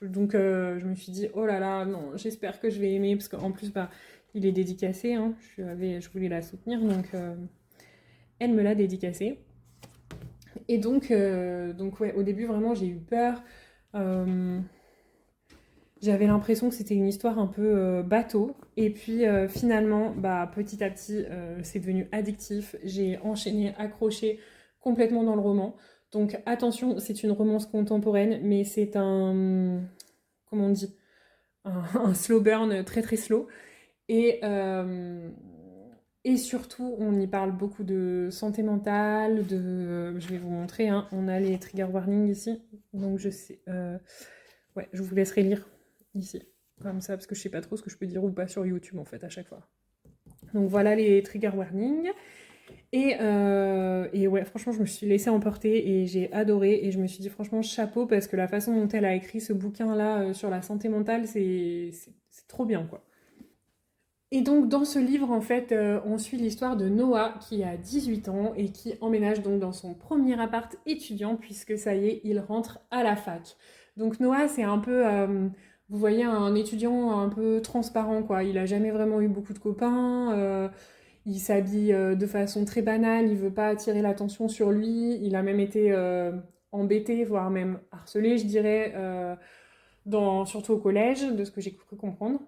Donc je me suis dit, oh là là, non, j'espère que je vais aimer, parce qu'en plus, bah, il est dédicacé, hein. Je voulais la soutenir, donc elle me l'a dédicacé. Et donc ouais, au début, vraiment, j'ai eu peur. Euh, J'avais l'impression que c'était une histoire un peu bateau. Et puis finalement, bah, petit à petit, c'est devenu addictif. J'ai enchaîné, accroché complètement dans le roman. Donc attention, c'est une romance contemporaine, mais c'est un... Comment on dit? Un slow burn très très slow. Et, euh, et surtout, on y parle beaucoup de santé mentale, de... Je vais vous montrer, hein, on a les trigger warnings ici. Donc je sais... ouais, je vous laisserai lire ici. Comme ça, parce que je sais pas trop ce que je peux dire ou pas sur YouTube, en fait, à chaque fois. Donc voilà les trigger warnings. Et ouais, franchement, je me suis laissée emporter et j'ai adoré. Et je me suis dit, franchement, chapeau, parce que la façon dont elle a écrit ce bouquin-là sur la santé mentale, c'est trop bien, quoi. Et donc dans ce livre, en fait, on suit l'histoire de Noah qui a 18 ans et qui emménage donc dans son premier appart étudiant puisque ça y est, il rentre à la fac. Donc Noah, c'est un peu, vous voyez, un étudiant un peu transparent, quoi. Il a jamais vraiment eu beaucoup de copains, il s'habille de façon très banale, il veut pas attirer l'attention sur lui, il a même été embêté, voire même harcelé, je dirais, surtout au collège, de ce que j'ai cru comprendre.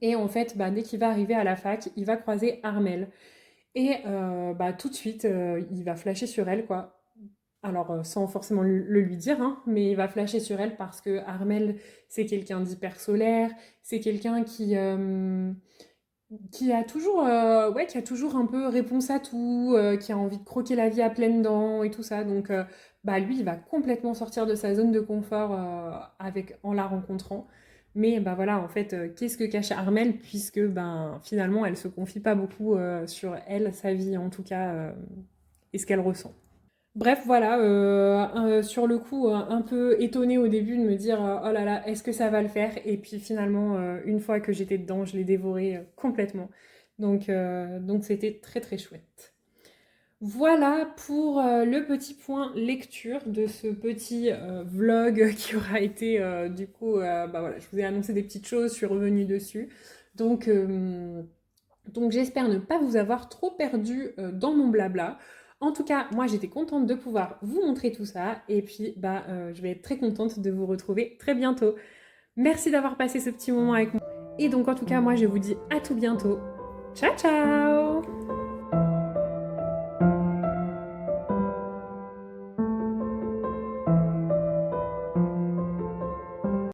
Et en fait, bah, dès qu'il va arriver à la fac, il va croiser Armel. Et bah, tout de suite, il va flasher sur elle, quoi. Alors, sans forcément le lui dire, hein, mais il va flasher sur elle parce que Armel, c'est quelqu'un d'hyper solaire, c'est quelqu'un qui a toujours, ouais, qui a toujours un peu réponse à tout, qui a envie de croquer la vie à pleines dents et tout ça. Donc, bah, lui, il va complètement sortir de sa zone de confort en la rencontrant. Mais bah voilà, en fait, qu'est-ce que cache Armel puisque ben finalement, elle se confie pas beaucoup sur elle, sa vie en tout cas, et ce qu'elle ressent. Bref, voilà, sur le coup, un peu étonnée au début de me dire oh là là, est-ce que ça va le faire? Et puis finalement, une fois que j'étais dedans, je l'ai dévoré complètement. Donc c'était très très chouette. Voilà pour le petit point lecture de ce petit vlog qui aura été du coup, bah voilà, je vous ai annoncé des petites choses, je suis revenue dessus. Donc, donc j'espère ne pas vous avoir trop perdu dans mon blabla. En tout cas, moi j'étais contente de pouvoir vous montrer tout ça et puis je vais être très contente de vous retrouver très bientôt. Merci d'avoir passé ce petit moment avec moi. Et donc en tout cas, moi je vous dis à tout bientôt. Ciao ciao!